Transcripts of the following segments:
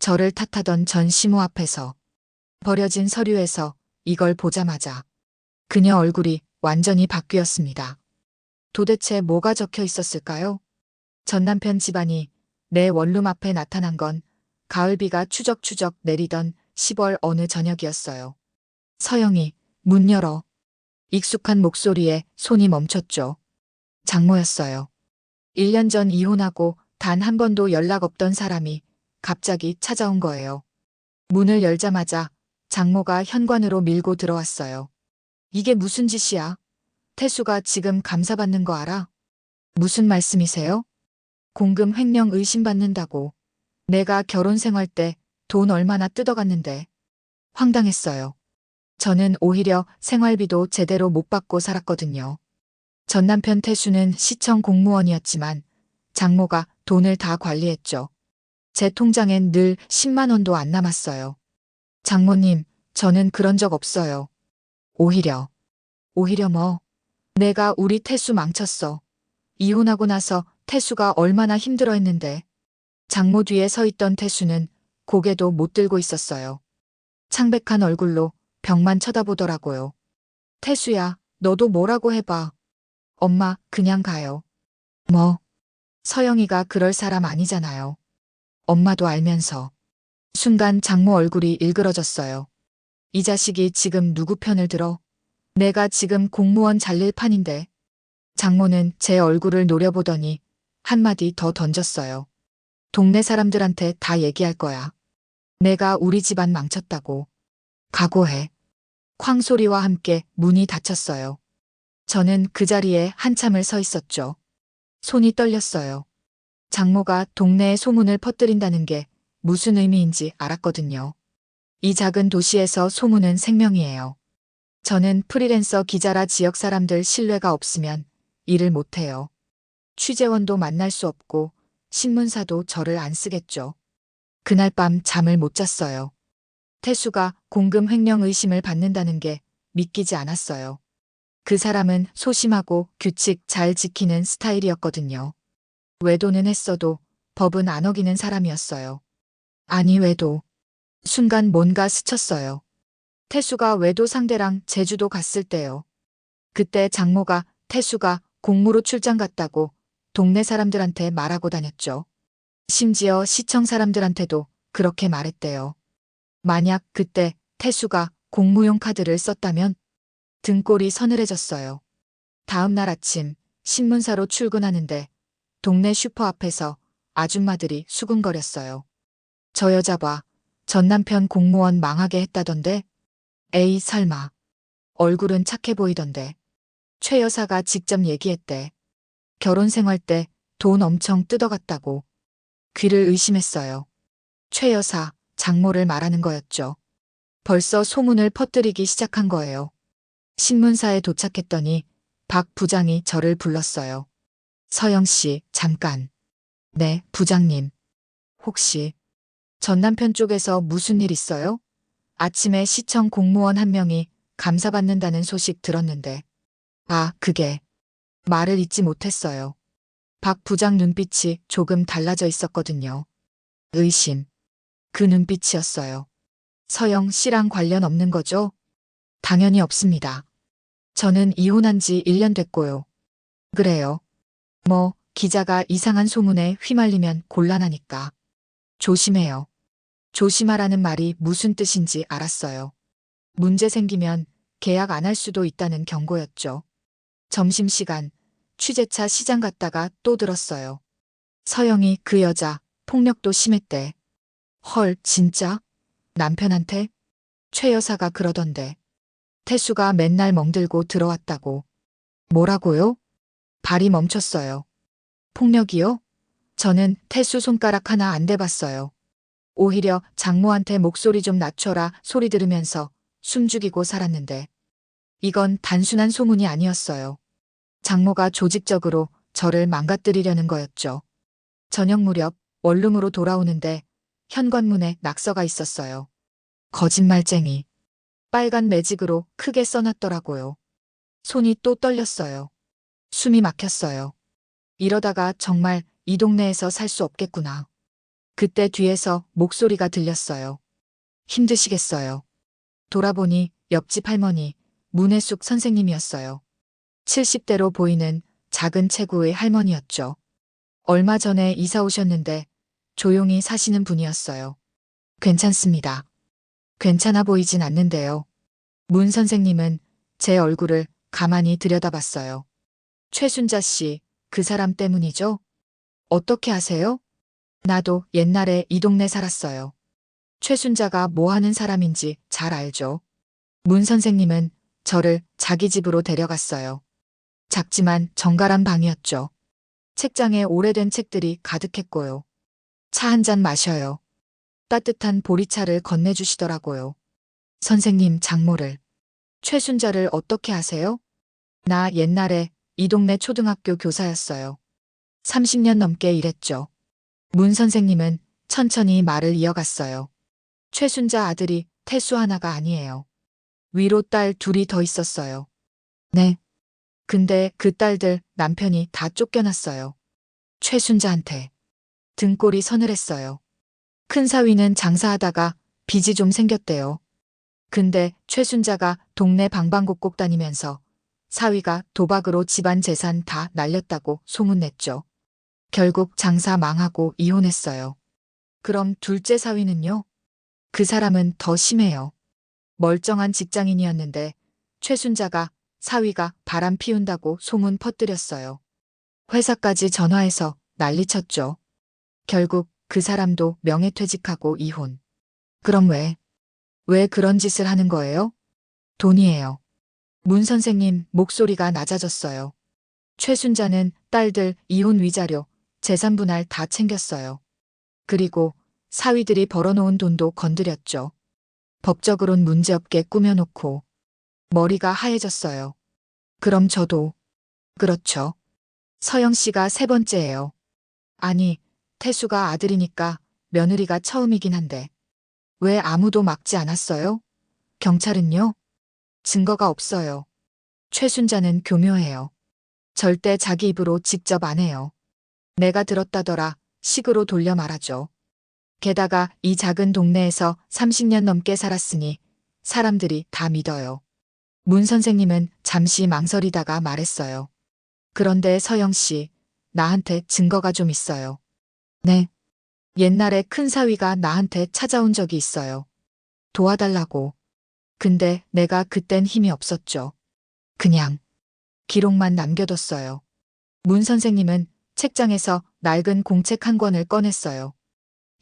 저를 탓하던 전 시모 앞에서 버려진 서류에서 이걸 보자마자 그녀 얼굴이 완전히 바뀌었습니다. 도대체 뭐가 적혀 있었을까요? 전 남편 집안이 내 원룸 앞에 나타난 건 가을비가 추적추적 내리던 10월 어느 저녁이었어요. 서영이, 문 열어. 익숙한 목소리에 손이 멈췄죠. 장모였어요. 1년 전 이혼하고 단 한 번도 연락 없던 사람이 갑자기 찾아온 거예요. 문을 열자마자 장모가 현관으로 밀고 들어왔어요. 이게 무슨 짓이야? 태수가 지금 감사받는 거 알아? 무슨 말씀이세요? 공금 횡령 의심받는다고. 내가 결혼 생활 때 돈 얼마나 뜯어갔는데. 황당했어요. 저는 오히려 생활비도 제대로 못 받고 살았거든요. 전 남편 태수는 시청 공무원이었지만 장모가 돈을 다 관리했죠. 제 통장엔 늘 10만 원도 안 남았어요. 장모님, 저는 그런 적 없어요. 오히려 뭐? 내가 우리 태수 망쳤어. 이혼하고 나서 태수가 얼마나 힘들어했는데. 장모 뒤에 서 있던 태수는 고개도 못 들고 있었어요. 창백한 얼굴로 벽만 쳐다보더라고요. 태수야, 너도 뭐라고 해봐. 엄마, 그냥 가요. 뭐? 서영이가 그럴 사람 아니잖아요. 엄마도 알면서. 순간 장모 얼굴이 일그러졌어요. 이 자식이 지금 누구 편을 들어? 내가 지금 공무원 잘릴 판인데. 장모는 제 얼굴을 노려보더니 한마디 더 던졌어요. 동네 사람들한테 다 얘기할 거야. 내가 우리 집안 망쳤다고. 각오해. 쾅 소리와 함께 문이 닫혔어요. 저는 그 자리에 한참을 서 있었죠. 손이 떨렸어요. 장모가 동네에 소문을 퍼뜨린다는 게 무슨 의미인지 알았거든요. 이 작은 도시에서 소문은 생명이에요. 저는 프리랜서 기자라 지역 사람들 신뢰가 없으면 일을 못해요. 취재원도 만날 수 없고 신문사도 저를 안 쓰겠죠. 그날 밤 잠을 못 잤어요. 태수가 공금 횡령 의심을 받는다는 게 믿기지 않았어요. 그 사람은 소심하고 규칙 잘 지키는 스타일이었거든요. 외도는 했어도 법은 안 어기는 사람이었어요. 아니 외도. 순간 뭔가 스쳤어요. 태수가 외도 상대랑 제주도 갔을 때요. 그때 장모가 태수가 공무로 출장 갔다고 동네 사람들한테 말하고 다녔죠. 심지어 시청 사람들한테도 그렇게 말했대요. 만약 그때 태수가 공무용 카드를 썼다면 등골이 서늘해졌어요. 다음 날 아침 신문사로 출근하는데 동네 슈퍼 앞에서 아줌마들이 수군거렸어요. 저 여자 봐. 전 남편 공무원 망하게 했다던데? 에이 설마. 얼굴은 착해 보이던데. 최 여사가 직접 얘기했대. 결혼 생활 때 돈 엄청 뜯어갔다고. 귀를 의심했어요. 최 여사, 장모를 말하는 거였죠. 벌써 소문을 퍼뜨리기 시작한 거예요. 신문사에 도착했더니 박 부장이 저를 불렀어요. 서영 씨, 잠깐. 네, 부장님. 혹시 전 남편 쪽에서 무슨 일 있어요? 아침에 시청 공무원 한 명이 감사받는다는 소식 들었는데. 아, 그게. 말을 잇지 못했어요. 박 부장 눈빛이 조금 달라져 있었거든요. 의심. 그 눈빛이었어요. 서영 씨랑 관련 없는 거죠? 당연히 없습니다. 저는 이혼한 지 1년 됐고요. 그래요. 뭐, 기자가 이상한 소문에 휘말리면 곤란하니까. 조심해요. 조심하라는 말이 무슨 뜻인지 알았어요. 문제 생기면 계약 안 할 수도 있다는 경고였죠. 점심시간, 취재차 시장 갔다가 또 들었어요. 서영이 그 여자, 폭력도 심했대. 헐, 진짜? 남편한테? 최 여사가 그러던데. 태수가 맨날 멍들고 들어왔다고. 뭐라고요? 발이 멈췄어요. 폭력이요? 저는 태수 손가락 하나 안 대봤어요. 오히려 장모한테 목소리 좀 낮춰라 소리 들으면서 숨죽이고 살았는데. 이건 단순한 소문이 아니었어요. 장모가 조직적으로 저를 망가뜨리려는 거였죠. 저녁 무렵 원룸으로 돌아오는데 현관문에 낙서가 있었어요. 거짓말쟁이. 빨간 매직으로 크게 써놨더라고요. 손이 또 떨렸어요. 숨이 막혔어요. 이러다가 정말 이 동네에서 살 수 없겠구나. 그때 뒤에서 목소리가 들렸어요. 힘드시겠어요. 돌아보니 옆집 할머니, 문혜숙 선생님이었어요. 70대로 보이는 작은 체구의 할머니였죠. 얼마 전에 이사 오셨는데 조용히 사시는 분이었어요. 괜찮습니다. 괜찮아 보이진 않는데요. 문 선생님은 제 얼굴을 가만히 들여다봤어요. 최순자 씨, 그 사람 때문이죠? 어떻게 아세요? 나도 옛날에 이 동네 살았어요. 최순자가 뭐 하는 사람인지 잘 알죠. 문 선생님은 저를 자기 집으로 데려갔어요. 작지만 정갈한 방이었죠. 책장에 오래된 책들이 가득했고요. 차 한 잔 마셔요. 따뜻한 보리차를 건네주시더라고요. 선생님 장모를. 최순자를 어떻게 아세요? 나 옛날에 이 동네 초등학교 교사였어요. 30년 넘게 일했죠. 문 선생님은 천천히 말을 이어갔어요. 최순자 아들이 태수 하나가 아니에요. 위로 딸 둘이 더 있었어요. 네. 근데 그 딸들 남편이 다 쫓겨났어요. 최순자한테. 등골이 서늘했어요. 큰 사위는 장사하다가 빚이 좀 생겼대요. 근데 최순자가 동네 방방곡곡 다니면서 사위가 도박으로 집안 재산 다 날렸다고 소문냈죠. 결국 장사 망하고 이혼했어요. 그럼 둘째 사위는요? 그 사람은 더 심해요. 멀쩡한 직장인이었는데 최순자가 사위가 바람 피운다고 소문 퍼뜨렸어요. 회사까지 전화해서 난리쳤죠. 결국 그 사람도 명예퇴직하고 이혼. 그럼 왜 그런 짓을 하는 거예요? 돈이에요. 문 선생님 목소리가 낮아졌어요. 최순자는 딸들 이혼 위자료, 재산 분할 다 챙겼어요. 그리고 사위들이 벌어놓은 돈도 건드렸죠. 법적으론 문제없게 꾸며놓고 머리가 하얘졌어요. 그럼 저도. 그렇죠. 서영 씨가 세 번째예요. 아니, 태수가 아들이니까 며느리가 처음이긴 한데. 왜 아무도 막지 않았어요? 경찰은요? 증거가 없어요. 최순자는 교묘해요. 절대 자기 입으로 직접 안 해요. 내가 들었다더라 식으로 돌려 말하죠. 게다가 이 작은 동네에서 30년 넘게 살았으니 사람들이 다 믿어요. 문 선생님은 잠시 망설이다가 말했어요. 그런데 서영 씨, 나한테 증거가 좀 있어요. 네. 옛날에 큰 사위가 나한테 찾아온 적이 있어요. 도와달라고. 근데 내가 그땐 힘이 없었죠. 그냥 기록만 남겨뒀어요. 문 선생님은 책장에서 낡은 공책 한 권을 꺼냈어요.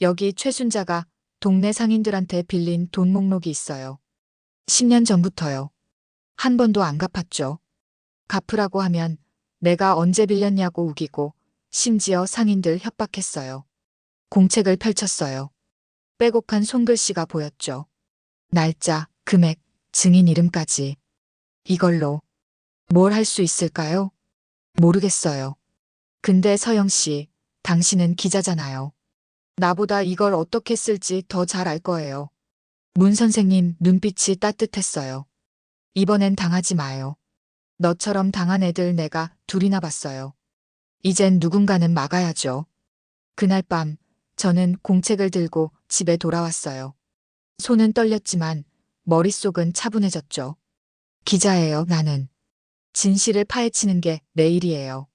여기 최순자가 동네 상인들한테 빌린 돈 목록이 있어요. 10년 전부터요. 한 번도 안 갚았죠. 갚으라고 하면 내가 언제 빌렸냐고 우기고 심지어 상인들 협박했어요. 공책을 펼쳤어요. 빼곡한 손글씨가 보였죠. 날짜, 금액, 증인 이름까지. 이걸로 뭘 할 수 있을까요? 모르겠어요. 근데 서영 씨, 당신은 기자잖아요. 나보다 이걸 어떻게 쓸지 더 잘 알 거예요. 문 선생님 눈빛이 따뜻했어요. 이번엔 당하지 마요. 너처럼 당한 애들 내가 둘이나 봤어요. 이젠 누군가는 막아야죠. 그날 밤 저는 공책을 들고 집에 돌아왔어요. 손은 떨렸지만 머릿속은 차분해졌죠. 기자예요, 나는. 진실을 파헤치는 게 내 일이에요.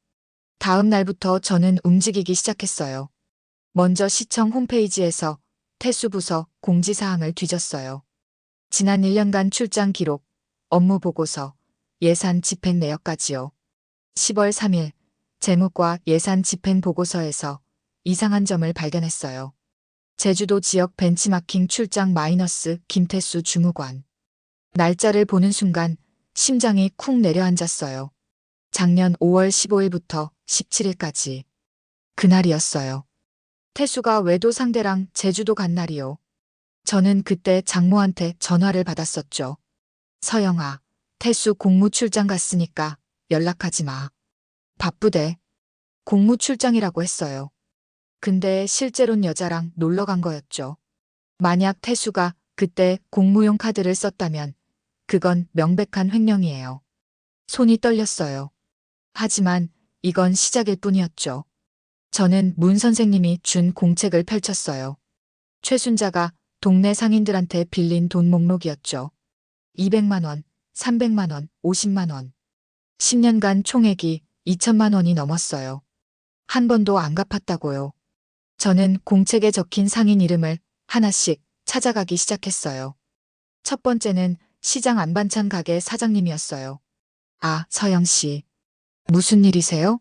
다음 날부터 저는 움직이기 시작했어요. 먼저 시청 홈페이지에서 태수부서 공지사항을 뒤졌어요. 지난 1년간 출장 기록, 업무 보고서, 예산 집행 내역까지요. 10월 3일 재무과 예산 집행 보고서에서 이상한 점을 발견했어요. 제주도 지역 벤치마킹 출장 마이너스 김태수 주무관. 날짜를 보는 순간 심장이 쿵 내려앉았어요. 작년 5월 15일부터 17일까지. 그날이었어요. 태수가 외도 상대랑 제주도 간 날이요. 저는 그때 장모한테 전화를 받았었죠. 서영아, 태수 공무 출장 갔으니까 연락하지 마. 바쁘대. 공무 출장이라고 했어요. 근데 실제로는 여자랑 놀러 간 거였죠. 만약 태수가 그때 공무용 카드를 썼다면 그건 명백한 횡령이에요. 손이 떨렸어요. 하지만 이건 시작일 뿐이었죠. 저는 문 선생님이 준 공책을 펼쳤어요. 최순자가 동네 상인들한테 빌린 돈 목록이었죠. 200만 원, 300만 원, 50만 원. 10년간 총액이 2천만 원이 넘었어요. 한 번도 안 갚았다고요. 저는 공책에 적힌 상인 이름을 하나씩 찾아가기 시작했어요. 첫 번째는 시장 안반찬 가게 사장님이었어요. 아, 서영 씨. 무슨 일이세요?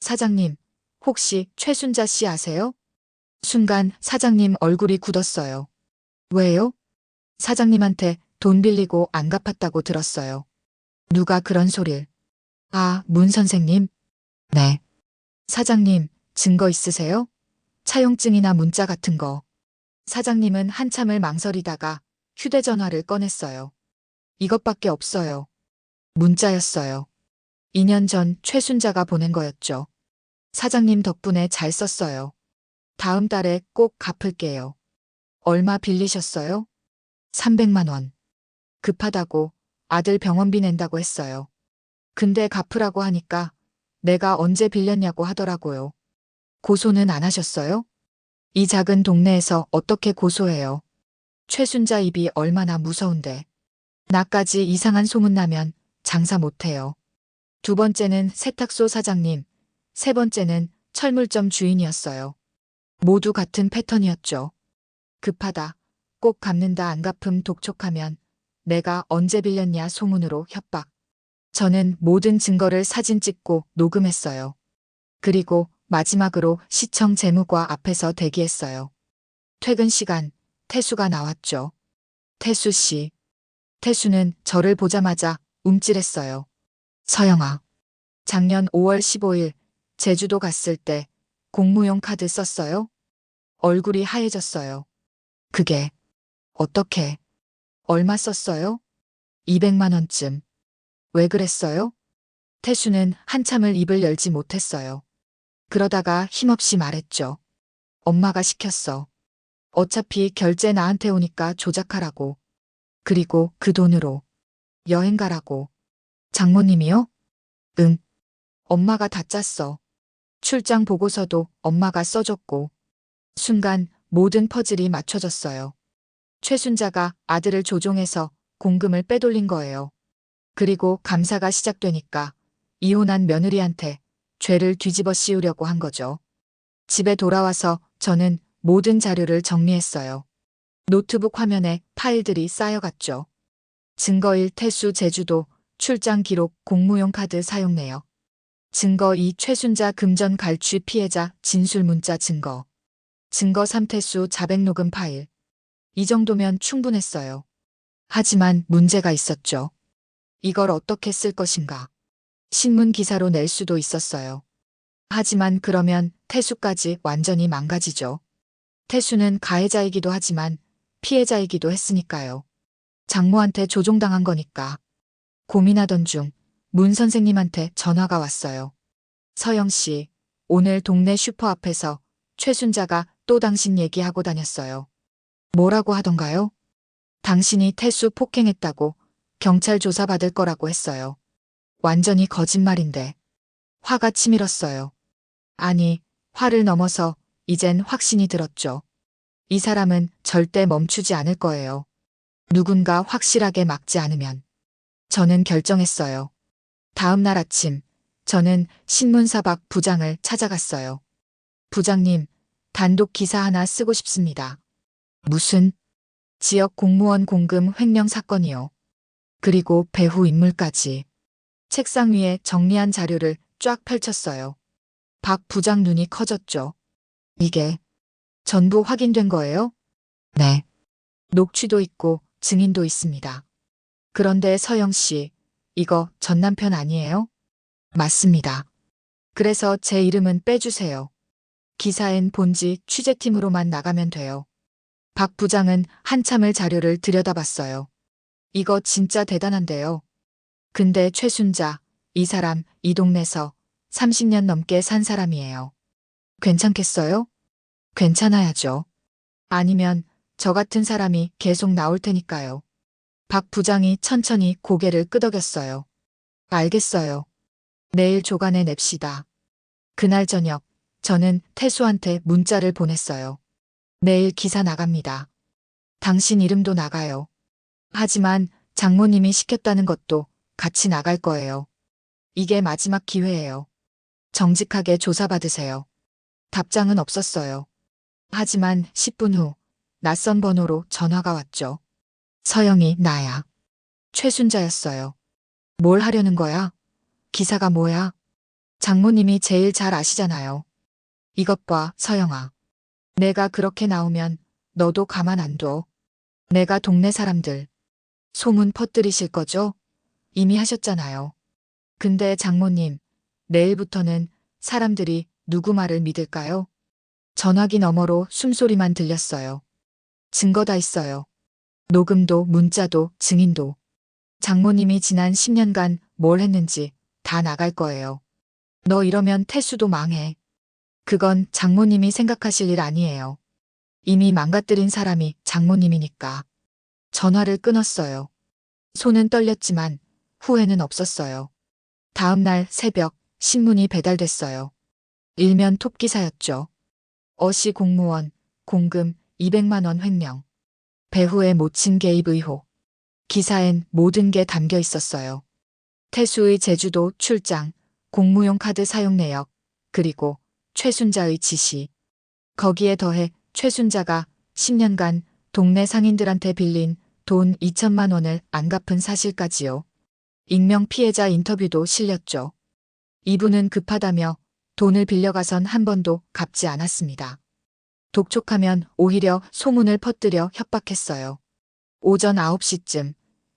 사장님, 혹시 최순자 씨 아세요? 순간 사장님 얼굴이 굳었어요. 왜요? 사장님한테 돈 빌리고 안 갚았다고 들었어요. 누가 그런 소릴? 아, 문 선생님? 네. 사장님, 증거 있으세요? 차용증이나 문자 같은 거. 사장님은 한참을 망설이다가 휴대전화를 꺼냈어요. 이것밖에 없어요. 문자였어요. 2년 전 최순자가 보낸 거였죠. 사장님 덕분에 잘 썼어요. 다음 달에 꼭 갚을게요. 얼마 빌리셨어요? 300만 원. 급하다고 아들 병원비 낸다고 했어요. 근데 갚으라고 하니까 내가 언제 빌렸냐고 하더라고요. 고소는 안 하셨어요? 이 작은 동네에서 어떻게 고소해요? 최순자 입이 얼마나 무서운데. 나까지 이상한 소문 나면 장사 못해요. 두 번째는 세탁소 사장님, 세 번째는 철물점 주인이었어요. 모두 같은 패턴이었죠. 급하다, 꼭 갚는다 안 갚음 독촉하면 내가 언제 빌렸냐 소문으로 협박. 저는 모든 증거를 사진 찍고 녹음했어요. 그리고 마지막으로 시청 재무과 앞에서 대기했어요. 퇴근 시간, 태수가 나왔죠. 태수 씨. 태수는 저를 보자마자 움찔했어요. 서영아. 작년 5월 15일 제주도 갔을 때 공무용 카드 썼어요? 얼굴이 하얘졌어요. 그게 어떻게? 얼마 썼어요? 200만 원쯤. 왜 그랬어요? 태수는 한참을 입을 열지 못했어요. 그러다가 힘없이 말했죠. 엄마가 시켰어. 어차피 결제 나한테 오니까 조작하라고. 그리고 그 돈으로 여행 가라고. 장모님이요? 응. 엄마가 다 짰어. 출장 보고서도 엄마가 써줬고. 순간 모든 퍼즐이 맞춰졌어요. 최순자가 아들을 조종해서 공금을 빼돌린 거예요. 그리고 감사가 시작되니까 이혼한 며느리한테 죄를 뒤집어 씌우려고 한 거죠. 집에 돌아와서 저는 모든 자료를 정리했어요. 노트북 화면에 파일들이 쌓여갔죠. 증거 1 태수 제주도 출장 기록 공무용 카드 사용 내역. 증거 2 최순자 금전 갈취 피해자 진술 문자 증거. 증거 3 태수 자백 녹음 파일. 이 정도면 충분했어요. 하지만 문제가 있었죠. 이걸 어떻게 쓸 것인가. 신문 기사로 낼 수도 있었어요. 하지만 그러면 태수까지 완전히 망가지죠. 태수는 가해자이기도 하지만 피해자이기도 했으니까요. 장모한테 조종당한 거니까. 고민하던 중 문 선생님한테 전화가 왔어요. 서영 씨, 오늘 동네 슈퍼 앞에서 최순자가 또 당신 얘기하고 다녔어요. 뭐라고 하던가요? 당신이 태수 폭행했다고 경찰 조사받을 거라고 했어요. 완전히 거짓말인데. 화가 치밀었어요. 아니, 화를 넘어서 이젠 확신이 들었죠. 이 사람은 절대 멈추지 않을 거예요. 누군가 확실하게 막지 않으면. 저는 결정했어요. 다음 날 아침, 저는 신문사박 부장을 찾아갔어요. 부장님, 단독 기사 하나 쓰고 싶습니다. 무슨? 지역 공무원 공금 횡령 사건이요. 그리고 배후 인물까지. 책상 위에 정리한 자료를 쫙 펼쳤어요. 박 부장 눈이 커졌죠. 이게 전부 확인된 거예요? 네. 녹취도 있고 증인도 있습니다. 그런데 서영 씨, 이거 전 남편 아니에요? 맞습니다. 그래서 제 이름은 빼주세요. 기사엔 본지 취재팀으로만 나가면 돼요. 박 부장은 한참을 자료를 들여다봤어요. 이거 진짜 대단한데요. 근데 최순자, 이 사람 이 동네서 30년 넘게 산 사람이에요. 괜찮겠어요? 괜찮아야죠. 아니면 저 같은 사람이 계속 나올 테니까요. 박 부장이 천천히 고개를 끄덕였어요. 알겠어요. 내일 조간에 냅시다. 그날 저녁 저는 태수한테 문자를 보냈어요. 내일 기사 나갑니다. 당신 이름도 나가요. 하지만 장모님이 시켰다는 것도 같이 나갈 거예요. 이게 마지막 기회예요. 정직하게 조사받으세요. 답장은 없었어요. 하지만 10분 후 낯선 번호로 전화가 왔죠. 서영이 나야. 최순자였어요. 뭘 하려는 거야? 기사가 뭐야? 장모님이 제일 잘 아시잖아요. 이것 봐, 서영아. 내가 그렇게 나오면 너도 가만 안 둬. 내가 동네 사람들 소문 퍼뜨리실 거죠? 이미 하셨잖아요. 근데 장모님, 내일부터는 사람들이 누구 말을 믿을까요? 전화기 너머로 숨소리만 들렸어요. 증거 다 있어요. 녹음도, 문자도, 증인도. 장모님이 지난 10년간 뭘 했는지 다 나갈 거예요. 너 이러면 태수도 망해. 그건 장모님이 생각하실 일 아니에요. 이미 망가뜨린 사람이 장모님이니까. 전화를 끊었어요. 손은 떨렸지만 후회는 없었어요. 다음 날 새벽 신문이 배달됐어요. 일면 톱기사였죠. 어시 공무원, 공금 200만 원 횡령. 배후의 모친 개입 의혹. 기사엔 모든 게 담겨 있었어요. 태수의 제주도 출장, 공무용 카드 사용 내역, 그리고 최순자의 지시. 거기에 더해 최순자가 10년간 동네 상인들한테 빌린 돈 2천만 원을 안 갚은 사실까지요. 익명 피해자 인터뷰도 실렸죠. 이분은 급하다며 돈을 빌려가선 한 번도 갚지 않았습니다. 독촉하면 오히려 소문을 퍼뜨려 협박했어요. 오전 9시쯤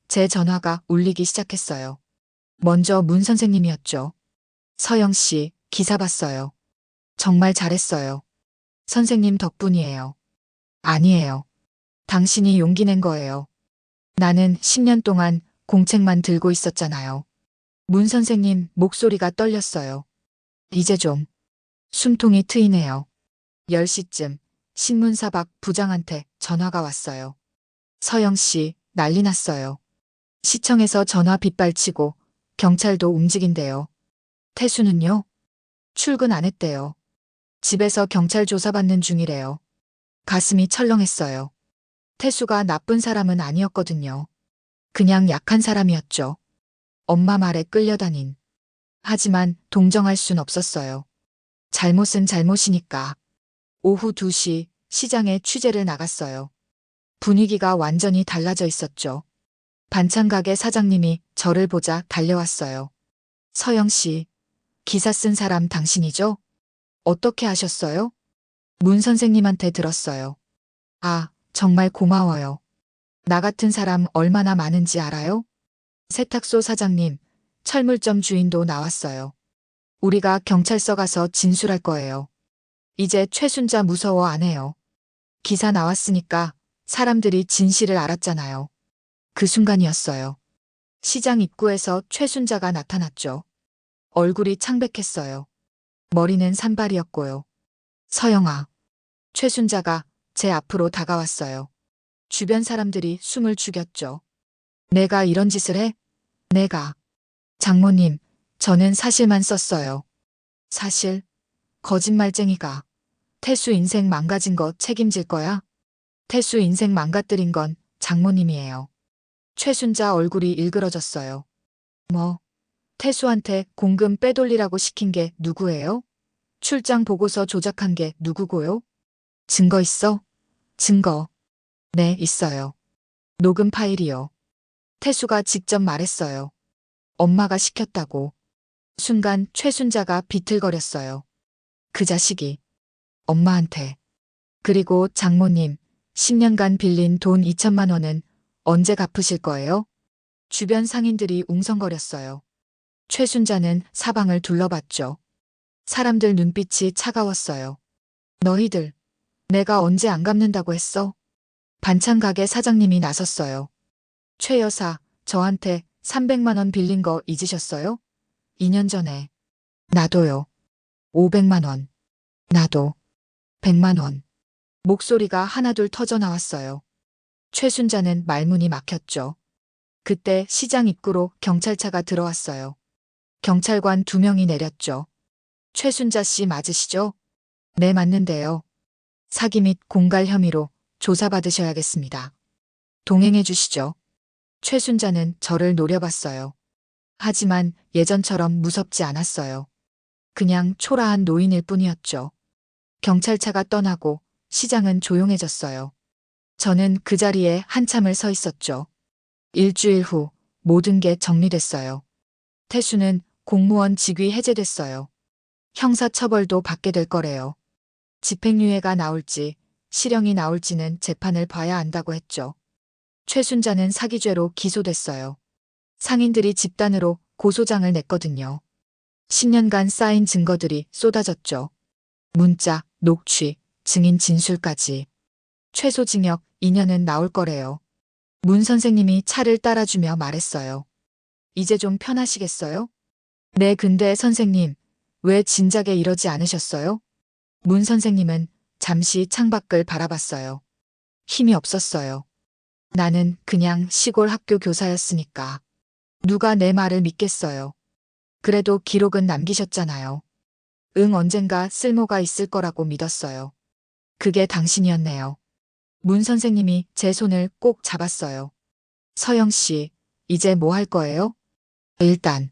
제 전화가 울리기 시작했어요. 먼저 문 선생님이었죠. 서영 씨, 기사 봤어요. 정말 잘했어요. 선생님 덕분이에요. 아니에요. 당신이 용기 낸 거예요. 나는 10년 동안 공책만 들고 있었잖아요. 문 선생님 목소리가 떨렸어요. 이제 좀 숨통이 트이네요. 10시쯤 신문사박 부장한테 전화가 왔어요. 서영 씨, 난리 났어요. 시청에서 전화 빗발치고 경찰도 움직인대요. 태수는요? 출근 안 했대요. 집에서 경찰 조사받는 중이래요. 가슴이 철렁했어요. 태수가 나쁜 사람은 아니었거든요. 그냥 약한 사람이었죠. 엄마 말에 끌려다닌. 하지만 동정할 순 없었어요. 잘못은 잘못이니까. 오후 2시 시장에 취재를 나갔어요. 분위기가 완전히 달라져 있었죠. 반찬 가게 사장님이 저를 보자 달려왔어요. 서영 씨, 기사 쓴 사람 당신이죠? 어떻게 아셨어요? 문 선생님한테 들었어요. 아, 정말 고마워요. 나 같은 사람 얼마나 많은지 알아요? 세탁소 사장님, 철물점 주인도 나왔어요. 우리가 경찰서 가서 진술할 거예요. 이제 최순자 무서워 안 해요. 기사 나왔으니까 사람들이 진실을 알았잖아요. 그 순간이었어요. 시장 입구에서 최순자가 나타났죠. 얼굴이 창백했어요. 머리는 산발이었고요. 서영아. 최순자가 제 앞으로 다가왔어요. 주변 사람들이 숨을 죽였죠. 내가 이런 짓을 해? 내가. 장모님, 저는 사실만 썼어요. 사실? 거짓말쟁이가. 태수 인생 망가진 거 책임질 거야? 태수 인생 망가뜨린 건 장모님이에요. 최순자 얼굴이 일그러졌어요. 뭐? 태수한테 공금 빼돌리라고 시킨 게 누구예요? 출장 보고서 조작한 게 누구고요? 증거 있어? 증거. 네, 있어요. 녹음 파일이요. 태수가 직접 말했어요. 엄마가 시켰다고. 순간 최순자가 비틀거렸어요. 그 자식이. 엄마한테. 그리고 장모님, 10년간 빌린 돈 2천만 원은 언제 갚으실 거예요? 주변 상인들이 웅성거렸어요. 최순자는 사방을 둘러봤죠. 사람들 눈빛이 차가웠어요. 너희들, 내가 언제 안 갚는다고 했어? 반찬 가게 사장님이 나섰어요. 최 여사, 저한테 300만 원 빌린 거 잊으셨어요? 2년 전에. 나도요. 500만 원. 나도. 100만 원. 목소리가 하나둘 터져 나왔어요. 최순자는 말문이 막혔죠. 그때 시장 입구로 경찰차가 들어왔어요. 경찰관 2명이 내렸죠. 최순자 씨 맞으시죠? 네, 맞는데요. 사기 및 공갈 혐의로 조사받으셔야겠습니다. 동행해 주시죠. 최순자는 저를 노려봤어요. 하지만 예전처럼 무섭지 않았어요. 그냥 초라한 노인일 뿐이었죠. 경찰차가 떠나고 시장은 조용해졌어요. 저는 그 자리에 한참을 서 있었죠. 일주일 후 모든 게 정리됐어요. 태수는 공무원 직위 해제됐어요. 형사처벌도 받게 될 거래요. 집행유예가 나올지 실형이 나올지는 재판을 봐야 안다고 했죠. 최순자는 사기죄로 기소됐어요. 상인들이 집단으로 고소장을 냈거든요. 10년간 쌓인 증거들이 쏟아졌죠. 문자, 녹취, 증인 진술까지. 최소 징역 2년은 나올 거래요. 문 선생님이 차를 따라주며 말했어요. 이제 좀 편하시겠어요? 네, 근데 선생님, 왜 진작에 이러지 않으셨어요? 문 선생님은 잠시 창밖을 바라봤어요. 힘이 없었어요. 나는 그냥 시골 학교 교사였으니까. 누가 내 말을 믿겠어요. 그래도 기록은 남기셨잖아요. 응, 언젠가 쓸모가 있을 거라고 믿었어요. 그게 당신이었네요. 문 선생님이 제 손을 꼭 잡았어요. 서영 씨, 이제 뭐 할 거예요? 일단,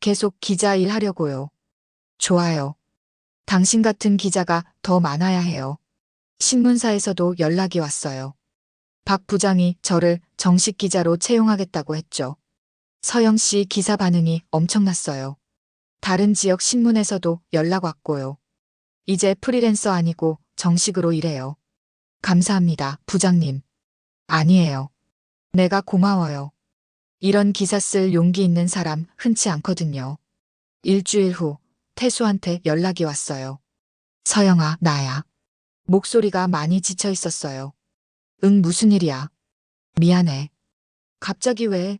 계속 기자 일 하려고요. 좋아요. 당신 같은 기자가 더 많아야 해요. 신문사에서도 연락이 왔어요. 박 부장이 저를 정식 기자로 채용하겠다고 했죠. 서영 씨 기사 반응이 엄청났어요. 다른 지역 신문에서도 연락 왔고요. 이제 프리랜서 아니고 정식으로 일해요. 감사합니다, 부장님. 아니에요. 내가 고마워요. 이런 기사 쓸 용기 있는 사람 흔치 않거든요. 일주일 후 태수한테 연락이 왔어요. 서영아, 나야. 목소리가 많이 지쳐 있었어요. 응, 무슨 일이야? 미안해. 갑자기 왜?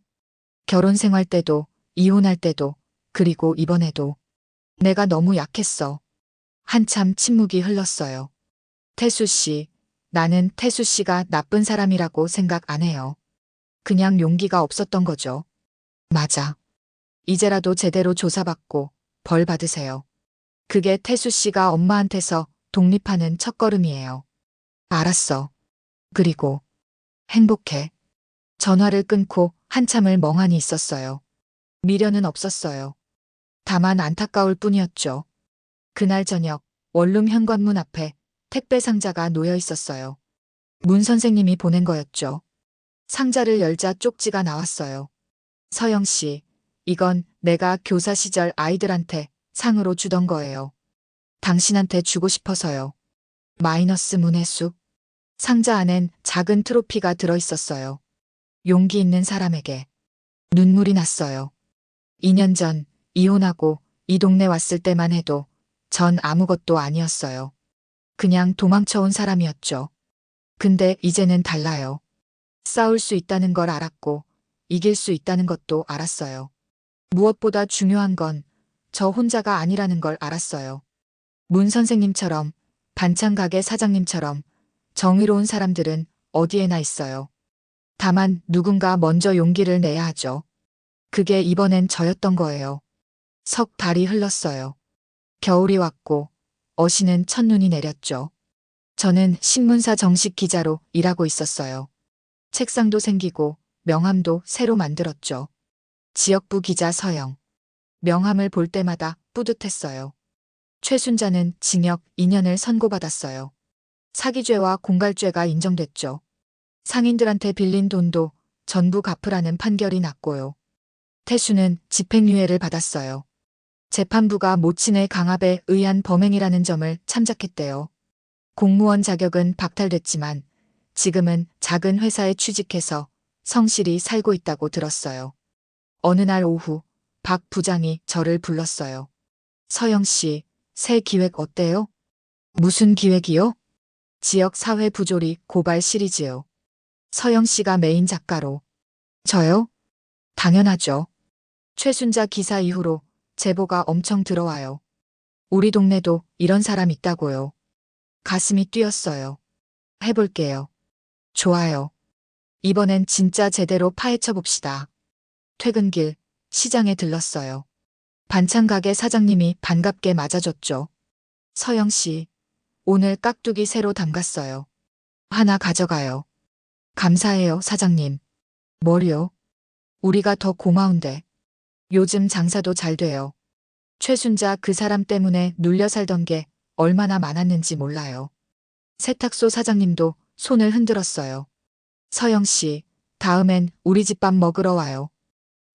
결혼 생활 때도, 이혼할 때도, 그리고 이번에도. 내가 너무 약했어. 한참 침묵이 흘렀어요. 태수 씨, 나는 태수 씨가 나쁜 사람이라고 생각 안 해요. 그냥 용기가 없었던 거죠. 맞아. 이제라도 제대로 조사받고 벌 받으세요. 그게 태수 씨가 엄마한테서 독립하는 첫걸음이에요. 알았어. 그리고 행복해. 전화를 끊고 한참을 멍하니 있었어요. 미련은 없었어요. 다만 안타까울 뿐이었죠. 그날 저녁 원룸 현관문 앞에 택배 상자가 놓여 있었어요. 문 선생님이 보낸 거였죠. 상자를 열자 쪽지가 나왔어요. 서영 씨, 이건 내가 교사 시절 아이들한테 상으로 주던 거예요. 당신한테 주고 싶어서요. 마이너스 문해숙. 상자 안엔 작은 트로피가 들어 있었어요. 용기 있는 사람에게. 눈물이 났어요. 2년 전 이혼하고 이 동네 왔을 때만 해도 전 아무것도 아니었어요. 그냥 도망쳐온 사람이었죠. 근데 이제는 달라요. 싸울 수 있다는 걸 알았고 이길 수 있다는 것도 알았어요. 무엇보다 중요한 건 저 혼자가 아니라는 걸 알았어요. 문 선생님처럼, 반찬 가게 사장님처럼 정의로운 사람들은 어디에나 있어요. 다만 누군가 먼저 용기를 내야 하죠. 그게 이번엔 저였던 거예요. 석 달이 흘렀어요. 겨울이 왔고 어시는 첫눈이 내렸죠. 저는 신문사 정식 기자로 일하고 있었어요. 책상도 생기고 명함도 새로 만들었죠. 지역부 기자 서영. 명함을 볼 때마다 뿌듯했어요. 최순자는 징역 2년을 선고받았어요. 사기죄와 공갈죄가 인정됐죠. 상인들한테 빌린 돈도 전부 갚으라는 판결이 났고요. 태수는 집행유예를 받았어요. 재판부가 모친의 강압에 의한 범행이라는 점을 참작했대요. 공무원 자격은 박탈됐지만 지금은 작은 회사에 취직해서 성실히 살고 있다고 들었어요. 어느 날 오후 박 부장이 저를 불렀어요. 서영 씨, 새 기획 어때요? 무슨 기획이요? 지역 사회 부조리 고발 시리즈요. 서영 씨가 메인 작가로. 저요? 당연하죠. 최순자 기사 이후로 제보가 엄청 들어와요. 우리 동네도 이런 사람 있다고요. 가슴이 뛰었어요. 해볼게요. 좋아요. 이번엔 진짜 제대로 파헤쳐 봅시다. 퇴근길 시장에 들렀어요. 반찬 가게 사장님이 반갑게 맞아줬죠. 서영 씨, 오늘 깍두기 새로 담갔어요. 하나 가져가요. 감사해요, 사장님. 뭘요? 우리가 더 고마운데. 요즘 장사도 잘 돼요. 최순자 그 사람 때문에 눌려 살던 게 얼마나 많았는지 몰라요. 세탁소 사장님도 손을 흔들었어요. 서영 씨, 다음엔 우리 집 밥 먹으러 와요.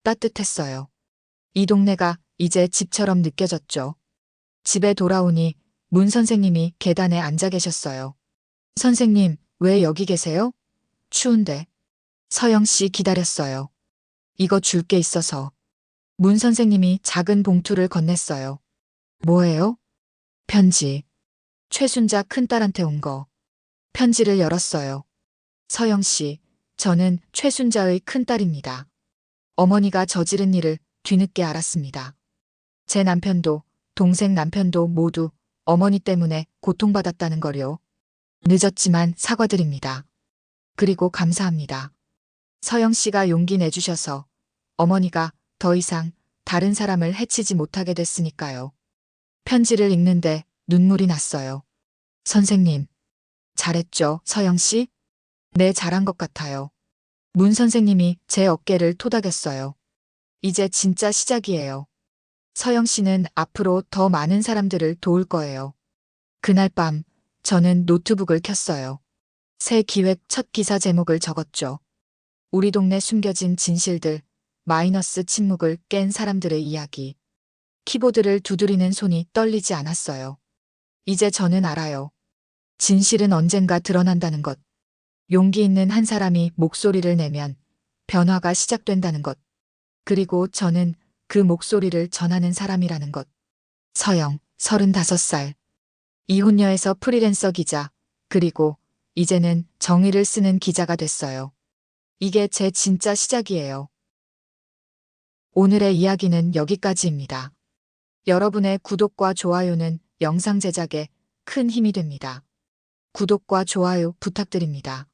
따뜻했어요. 이 동네가 이제 집처럼 느껴졌죠. 집에 돌아오니 문 선생님이 계단에 앉아 계셨어요. 선생님, 왜 여기 계세요? 추운데. 서영 씨 기다렸어요. 이거 줄 게 있어서. 문 선생님이 작은 봉투를 건넸어요. 뭐예요? 편지. 최순자 큰딸한테 온 거. 편지를 열었어요. 서영 씨, 저는 최순자의 큰딸입니다. 어머니가 저지른 일을 뒤늦게 알았습니다. 제 남편도 동생 남편도 모두 어머니 때문에 고통받았다는 걸요. 늦었지만 사과드립니다. 그리고 감사합니다. 서영 씨가 용기 내주셔서 어머니가 더 이상 다른 사람을 해치지 못하게 됐으니까요. 편지를 읽는데 눈물이 났어요. 선생님, 잘했죠, 서영 씨? 네, 잘한 것 같아요. 문 선생님이 제 어깨를 토닥였어요. 이제 진짜 시작이에요. 서영 씨는 앞으로 더 많은 사람들을 도울 거예요. 그날 밤, 저는 노트북을 켰어요. 새 기획 첫 기사 제목을 적었죠. 우리 동네 숨겨진 진실들, 마이너스 침묵을 깬 사람들의 이야기. 키보드를 두드리는 손이 떨리지 않았어요. 이제 저는 알아요. 진실은 언젠가 드러난다는 것. 용기 있는 한 사람이 목소리를 내면 변화가 시작된다는 것. 그리고 저는 그 목소리를 전하는 사람이라는 것. 서영, 35살. 이혼녀에서 프리랜서 기자, 그리고 이제는 정의를 쓰는 기자가 됐어요. 이게 제 진짜 시작이에요. 오늘의 이야기는 여기까지입니다. 여러분의 구독과 좋아요는 영상 제작에 큰 힘이 됩니다. 구독과 좋아요 부탁드립니다.